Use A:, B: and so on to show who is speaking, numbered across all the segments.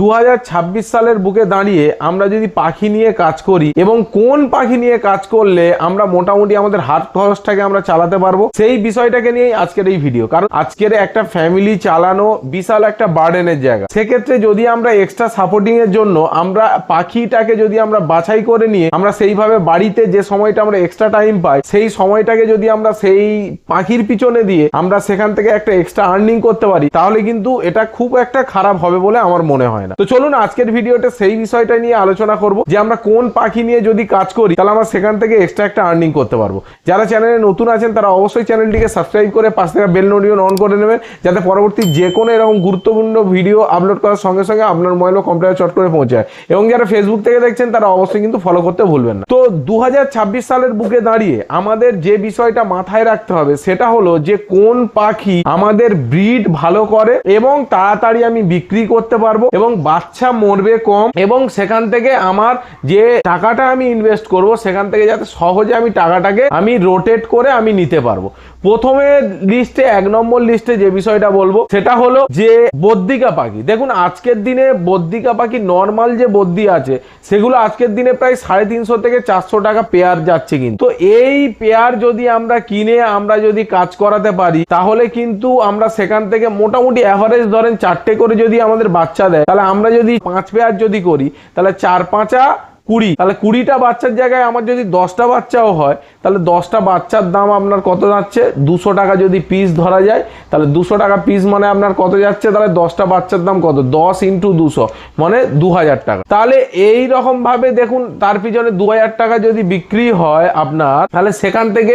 A: 2026 সালের বুকে দাঁড়িয়ে আমরা যদি পাখি নিয়ে কাজ করি এবং কোন পাখি নিয়ে কাজ করলে আমরা মোটামুটি আমাদের হাত খরচটাকে আমরা চালাতে পারবো, সেই বিষয়টাকে নিয়েই আজকের এই ভিডিও। কারণ আজকের একটা ফ্যামিলি চালানো বিশাল একটা বার্ডেনের জায়গা। সেক্ষেত্রে যদি আমরা এক্সট্রা সাপোর্টিং এর জন্য আমরা পাখিটাকে যদি আমরা বাছাই করে নিয়ে আমরা সেইভাবে বাড়িতে যে সময়টা আমরা এক্সট্রা টাইম পাই সেই সময়টাকে যদি আমরা সেই পাখির পিছনে দিয়ে আমরা সেখান থেকে একটা এক্সট্রা আর্নিং করতে পারি, তাহলে কিন্তু এটা খুব একটা খারাপ হবে বলে আমার মনে হয় না। তো চলুন আজকের ভিডিওতে সেই বিষয়টা নিয়ে আলোচনা করব যে আমরা কোন পাখি নিয়ে যদি কাজ করি তাহলে আমরা সেখান থেকে এক্সট্রা একটা আর্নিং করতে পারবো। যারা চ্যানেলে নতুন আছেন তারা অবশ্যই চ্যানেলটিকে সাবস্ক্রাইব করে পাশে থাকা বেল নোটিফিকেশন অন করে নেবেন, যাতে পরবর্তী যে কোনো এরকম গুরুত্বপূর্ণ ভিডিও আপলোড করার সঙ্গে সঙ্গে আপনার মোবাইল ও কম্পিউটারে চট করে পৌঁছায়। এবং যারা ফেসবুক থেকে দেখছেন তারা অবশ্যই কিন্তু ফলো করতে ভুলবেন না। তো 2026 সালের বুকে দাঁড়িয়ে আমাদের যে বিষয়টা মাথায় রাখতে হবে সেটা হলো যে কোন পাখি আমাদের ব্রিড ভালো করে এবং তাড়াতাড়ি আমি বিক্রি করতে পারবো এবং বাচ্চা মরবে কম, এবং সেখান থেকে আমার যে টাকাটা আমি ইনভেস্ট করব সেখান থেকে যাতে সহজে আমি টাকাটাকে আমি রোটেট করে আমি নিতে পারবো। প্রথমে লিস্টে 1 নম্বর লিস্টে যে বিষয়টা বলবো সেটা হলো যে বদ্দিকা পাখি। দেখুন আজকের দিনে বদ্দিকা পাখি নর্মাল যে বদ্দি আছে সেগুলো আজকের দিনে প্রায় 350 থেকে 400 টাকা পেয়ার যাচ্ছে। কিন্তু এই পেয়ার যদি আমরা কিনে আমরা যদি কাজ করাতে পারি তাহলে কিন্তু আমরা সেখান থেকে মোটামুটি অ্যাভারেজ ধরেন 4টে করে যদি আমাদের বাচ্চা দেয়, তাহলে আমরা যদি 5 পেয়ার যদি করি তাহলে 4 5 20, তাহলে 20টা বাচ্চার জায়গায় আমার যদি 10টা বাচ্চাও হয় তাহলে 10টা বাচ্চার দাম আপনার কত যাচ্ছে? 200 টাকা যদি পিস ধরা যায় তাহলে 200 টাকা পিস মানে আপনার কত যাচ্ছে? তাহলে 10টা বাচ্চার দাম কত? 10 × 200 মানে 2000 টাকা। তাহলে এই রকম ভাবে দেখুন তার পিছনে 2000 টাকা যদি বিক্রি হয় আপনার, তাহলে সেখান থেকে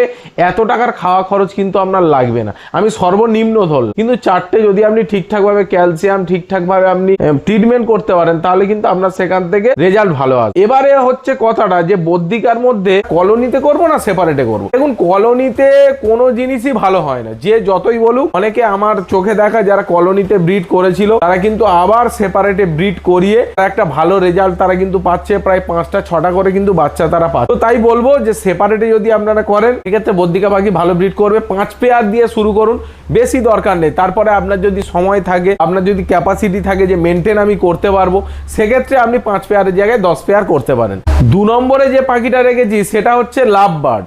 A: এত টাকার খাওয়া খরচ কিন্তু আপনার লাগবে না। আমি সর্বনিম্ন ধরলাম, কিন্তু 4টে যদি আপনি ঠিকঠাক ভাবে ক্যালসিয়াম ঠিকঠাক ভাবে আপনি ট্রিটমেন্ট করতে পারেন তাহলে কিন্তু আপনার সেখান থেকে রেজাল্ট ভালো আসবে। এবারে হচ্ছে কথাটা যে বদ্দিকার মধ্যে কলোনিতে করবো না সেপারেটে করবো। দেখুন কলোনিতে কোনো জিনিসই ভালো হয় না, যে যতই বলুক। অনেকে আমার চোখে দেখা যারা কলোনিতে ব্রিড করেছিল তারা কিন্তু আবার সেপারেটে ব্রিড করিয়ে একটা ভালো রেজাল্ট তারা কিন্তু পাচ্ছে, প্রায় 5টা 6টা করে কিন্তু বাচ্চা তারা পাচ্ছে। তো তাই বলবো যে সেপারেটে যদি আপনারা করেন সেক্ষেত্রে বদ্দিকা পাখি ভালো ব্রিড করবে। 5 পেয়ার দিয়ে শুরু করুন, বেশি দরকার নেই। তারপরে আপনার যদি সময় থাকে, আপনার যদি ক্যাপাসিটি থাকে যে মেনটেন আমি করতে পারবো, সেক্ষেত্রে আপনি 5 পেয়ারের জায়গায় 10 পেয়ার করতে পারেন। 2 নম্বরে যে পাখিটা রেখেছি সেটা হচ্ছে লাভ বার্ড।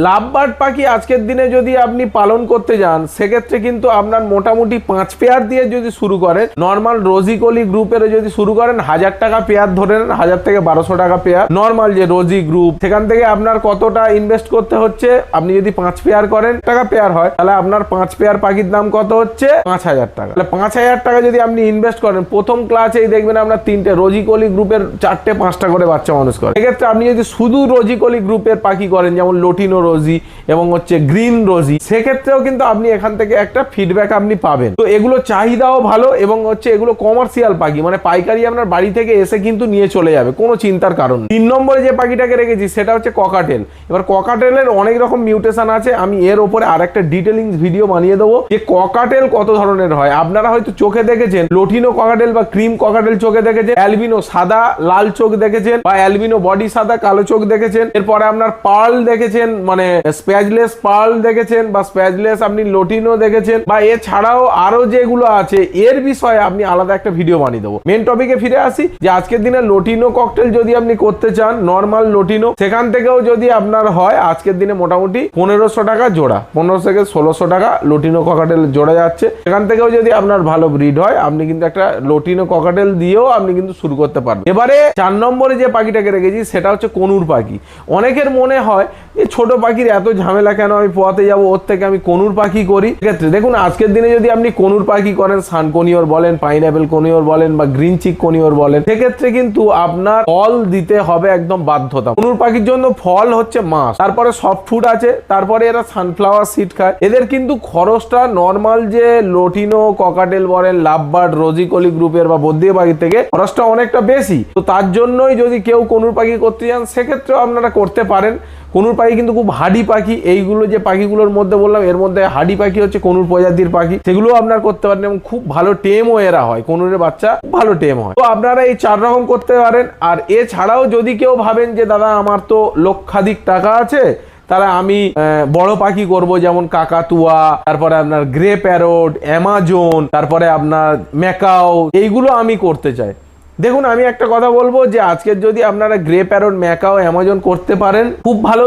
A: লাভ বার্ড পাখি আজকের দিনে যদি আপনি পালন করতে যান সেক্ষেত্রে কিন্তু আপনার মোটামুটি 5 পেয়ার দিয়ে যদি শুরু করেন, নর্মাল রোজিকলি গ্রুপের যদি শুরু করেন 1000 টাকা পেয়ার ধরে নেন, 1000 থেকে 1200 টাকা পেয়ার। নর্মাল যে রোজি গ্রুপ সেখান থেকে আপনার কতটা ইনভেস্ট করতে হচ্ছে? আপনি যদি 5 পেয়ার করেন টাকা পেয়ার হয় তাহলে আপনার 5 পেয়ার পাখির দাম কত হচ্ছে? 5000 টাকা। তাহলে 5000 টাকা যদি আপনি ইনভেস্ট করেন, প্রথম ক্লাসেই দেখবেন আপনার 3টে রোজিকলি গ্রুপের 4টে 5টা করে বাচ্চা মানুষ করে। সেক্ষেত্রে আপনি যদি শুধু রোজিকলি গ্রুপের পাখি করেন যেমন লোটিনো রোজি এবং হচ্ছে গ্রিন রোজি, সেক্ষেত্রেও কিন্তু আপনি এখান থেকে একটা ফিডব্যাক আপনি পাবেন। তো এগুলো চাহিদাও ভালো এবং হচ্ছে এগুলো কমার্শিয়াল পাখি, মানে পাইকারি আপনার বাড়ি থেকে এসে কিন্তু নিয়ে চলে যাবে, কোনো চিন্তার কারণ নেই। 3 নম্বরে যে পাখিটাকে রেখেছি সেটা হচ্ছে ককাটেল। এবার ককাটেলের অনেক রকম মিউটেশন আছে, আমি এর উপরে আরেকটা ডিটেলিং ভিডিও বানিয়ে দেবো যে ককাটেল কত ধরনের হয়। আপনারা হয়তো চোখে দেখেছেন লোটিনো ককাটেল বা ক্রিম ককাটেল চোখে দেখেছেন, অ্যালবিনো সাদা লাল চোখ দেখেছেন, বা অ্যালবিনো বডি সাদা কালো চোখ দেখেছেন। এরপরে আপনার পার্ল দেখেছেন, মানে স্প্যাজলেস পার্ল দেখেছেন, বা স্প্যাজলেস আপনি লোটিনো দেখেছেন, বা এছাড়াও আরো যেগুলো আছে এর বিষয়ে আপনি আলাদা একটা ভিডিও বানিয়ে দেবো। মেন টপিকে ফিরে আসি যে আজকের দিনে লোটিনো ককটেল যদি আপনি করতে চান, নর্মাল লোটিনো, সেখান থেকেও যদি আপনার হয় আজকের দিনে মোটামুটি 1500 টাকা জোড়া, 1500 থেকে 1600 টাকা লোটিনো ককাটেল জোড়া যাচ্ছে। সেখান থেকেও যদি আপনার ভালো ব্রিড হয় আপনি কিন্তু একটা লোটিনো ককাটেল দিয়েও আপনি কিন্তু শুরু করতে পারবেন। এবারে 4 নম্বরে যে পাখিটাকে রেখেছি সেটা হচ্ছে কনুর পাখি। অনেকের মনে হয় যে ছোট পাখির এত ঝামেলা কেন, আমি পোয়াতে যাবো, ওর থেকে আমি কনুর পাখি করি। সেক্ষেত্রে দেখুন আজকের দিনে যদি আপনি কনুর পাখি করেন, সান কনিওর বলেন, পাইনঅ্যাপেল কনিওর বলেন, বা গ্রিন চিক কনিওর বলেন, সেক্ষেত্রে কিন্তু আপনার ফল দিতে হবে একদম বাধ্যতা। কনুর পাখির জন্য ফল হচ্ছে মাছ, তারপরে সফট ফুড আছে, তারপরে এরা সানফ্লাওয়ার সিড খায়। এদের কিন্তু খরচটা নর্মাল যে লোটিনো ককাটেল বলেন, লাভ বার্ড, রোজিকলি গ্রুপের বা বদ্দিকা পাখির থেকে খরচটা অনেকটা বেশি। তো তার জন্যই যদি কেউ কনুর পাখি করতে চান সেক্ষেত্রেও আপনারা করতে পারেন। কনুর পাখি কিন্তু খুব হাডি পাখি। এইগুলো যে পাখিগুলোর মধ্যে বললাম এর মধ্যে হাডি পাখি হচ্ছে কনুর প্রজাতির পাখি, সেগুলো আপনারা করতে পারেন এবং খুব ভালো টেমও এরা হয়, কনুরের বাচ্চা ভালো টেম হয়। তো আপনারা এই 4 রকম করতে পারেন। আর এছাড়াও যদি কেউ ভাবেন যে দাদা আমার তো লক্ষাধিক টাকা আছে, তারা আমি বড় পাখি করব, যেমন কাকাতুয়া, তারপরে আপনার গ্রে প্যারট, অ্যামাজন, তারপরে আপনার ম্যাকাও, এইগুলো আমি করতে চাই, দেখুন আমি একটা কথা বলবো যে আজকের যদি আপনারা গ্রে প্যারট ম্যাকাও অ্যামাজন করতে পারেন খুব ভালো,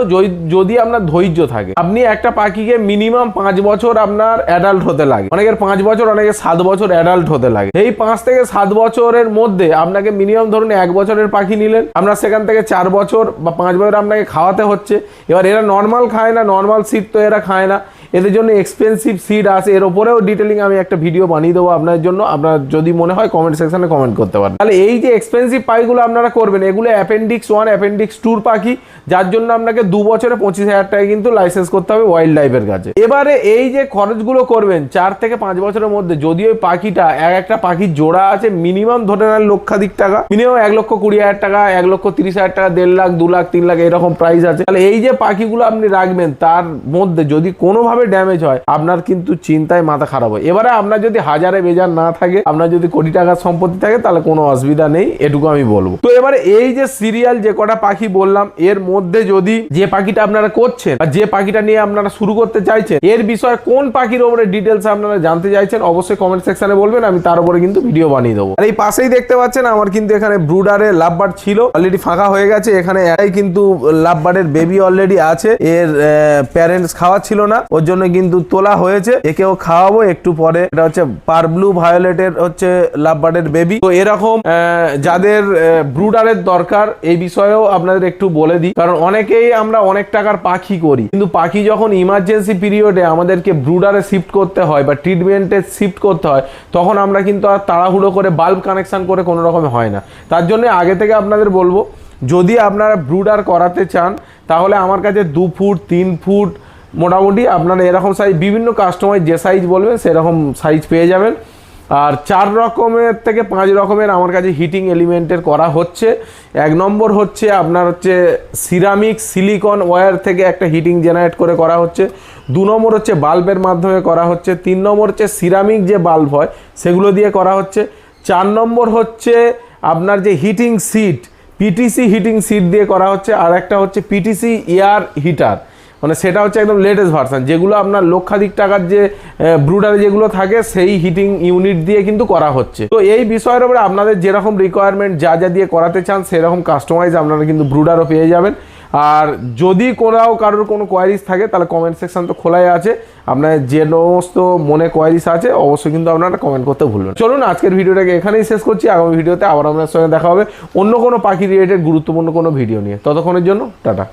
A: যদি আপনার ধৈর্য থাকে। আপনি একটা পাখিকে মিনিমাম 5 বছর আপনার অ্যাডাল্ট হতে লাগে, অনেকের 5 বছর, অনেকের 7 বছর অ্যাডাল্ট হতে লাগে। এই 5 থেকে 7 বছরের মধ্যে আপনাকে মিনিমাম ধরুন 1 বছরের পাখি নিলেন, আপনার সেখান থেকে 4 বছর বা 5 বছর আপনাকে খাওয়াতে হচ্ছে। এবার এরা নর্মাল খায় না, নর্মাল সিড তো এরা খায় না, এদের জন্য এক্সপেন্সিভ সিড আছে। এর উপরেও ডিটেলিং আমি একটা ভিডিও বানিয়ে দেবো আপনার জন্য, আপনার যদি মনে হয় কমেন্ট সেকশনে কমেন্ট করতে পারেন। তাহলে এই যে এক্সপেন্সিভ পাখিগুলো আপনারা করবেন, এগুলো অ্যাপেন্ডিক্স 1 অ্যাপেন্ডিক্স 2 পাখি, যার জন্য আপনাকে 2 বছরে 25,000 টাকা কিন্তু লাইসেন্স করতে হবে ওয়াইল্ড লাইফের কাছে। এবারে এই যে খরচগুলো করবেন 4 থেকে 5 বছরের মধ্যে, যদি ওই পাখিটা একটা পাখির জোড়া আছে মিনিমাম ধরে নেন লক্ষাধিক টাকা, মিনিমাম 1,20,000 টাকা, 1,30,000 টাকা, 1.5 লাখ, 2 লাখ, 3 লাখ এরকম প্রাইস আছে। তাহলে এই যে পাখিগুলো আপনি রাখবেন, তার মধ্যে যদি কোনোভাবে ড্যামেজ হয় আপনার কিন্তু চিন্তায় মাথা খারাপ হয়। এবারে আপনার যদি হাজারে বেজার না থাকে, আপনার যদি কোটি টাকার সম্পত্তি থাকে, তাহলে কোনো অসুবিধা নেই, এটুকু আমি বলবো। তো এবারে এই যে সিরিয়াল যে কটা পাখি বললাম, এর মধ্যে যদি যে পাখিটা আপনারা করছেন বা যে পাখিটা নিয়ে আপনারা শুরু করতে চাইছেন, এর বিষয়ে কোন পাখির উপরে ডিটেলস আপনারা জানতে চাইছেন অবশ্যই কমেন্ট সেকশনে বলবেন, আমি তার উপরে কিন্তু ভিডিও বানিয়ে দেবো। আর এই পাশেই দেখতে পাচ্ছেন আমার কিন্তু এখানে ব্রুডারের লাভবার্ড ছিল, অলরেডি ফাঁকা হয়ে গেছে। এখানে এটাই কিন্তু লাভবার্ডের বেবি অলরেডি আছে, এর প্যারেন্টস খাওয়া ছিল না, ওর জন্য কিন্তু তোলা হয়েছে, একেও খাওয়াবো একটু পরে। এটা হচ্ছে পারব্লু ভায়োলেটের হচ্ছে লাভবার্ডের বেবি। তো এরকম যাদের ব্রুডারের দরকার এই বিষয়েও আপনাদের একটু বলে দিই, কারণ অনেকেই আমরা অনেক টাকার পাখি করি, কিন্তু পাখি যখন ইমার্জেন্সি পিরিয়ডে আমাদেরকে ব্রুডারে শিফট করতে হয় বা ট্রিটমেন্টে শিফট করতে হয়, তখন আমরা কিন্তু আর তাড়াহুড়ো করে বাল্ব কানেকশন করে কোনো রকমে হয় না। তার জন্য আগে থেকে আপনাদের বলবো, যদি আপনারা ব্রুডার করাতে চান তাহলে আমার কাছে 2 ফুট 3 ফুট মোটামুটি আপনারা এরকম সাইজ, বিভিন্ন কাস্টমাইজ যে সাইজ বলবেন সেরকম সাইজ পেয়ে যাবেন। আর 4 রকমের থেকে 5 রকমের আমার কাছে হিটিং এলিমেন্টের করা হচ্ছে। 1 নম্বর হচ্ছে আপনার হচ্ছে সিরামিক সিলিকন ওয়্যার থেকে একটা হিটিং জেনারেট করে করা হচ্ছে। 2 নম্বর হচ্ছে বাল্বের মাধ্যমে করা হচ্ছে। 3 নম্বর হচ্ছে সিরামিক যে বাল্ব হয় সেগুলো দিয়ে করা হচ্ছে। 4 নম্বর হচ্ছে আপনার যে heating seat, PTC heating seat দিয়ে করা হচ্ছে। আর একটা হচ্ছে পিটিসি এয়ার হিটার, মানে সেটা হচ্ছে একদম লেটেস্ট ভার্সন, যেগুলো আপনার লক্ষাধিক টাকার যে ব্রুডারে যেগুলো থাকে সেই হিটিং ইউনিট দিয়ে কিন্তু করা হচ্ছে। তো এই বিষয়ের উপরে আপনাদের যেরকম রিকোয়ারমেন্ট, যা যা দিয়ে করাতে চান সেরকম কাস্টমাইজ আপনারা কিন্তু ব্রুডারও পেয়ে যাবেন। আর যদি কারোর কোনো কোয়ারিজ থাকে তাহলে কমেন্ট সেকশন তো খোলাই আছে, আপনার যে সমস্ত মনে কোয়ারিজ আছে অবশ্যই কিন্তু আপনারা কমেন্ট করতে ভুলবেন। চলুন আজকের ভিডিওটাকে এখানেই শেষ করছি, আগামী ভিডিওতে আবার আপনার সঙ্গে দেখা হবে অন্য কোনো পাখি রিলেটেড গুরুত্বপূর্ণ কোনো ভিডিও নিয়ে। ততক্ষণের জন্য টাটা।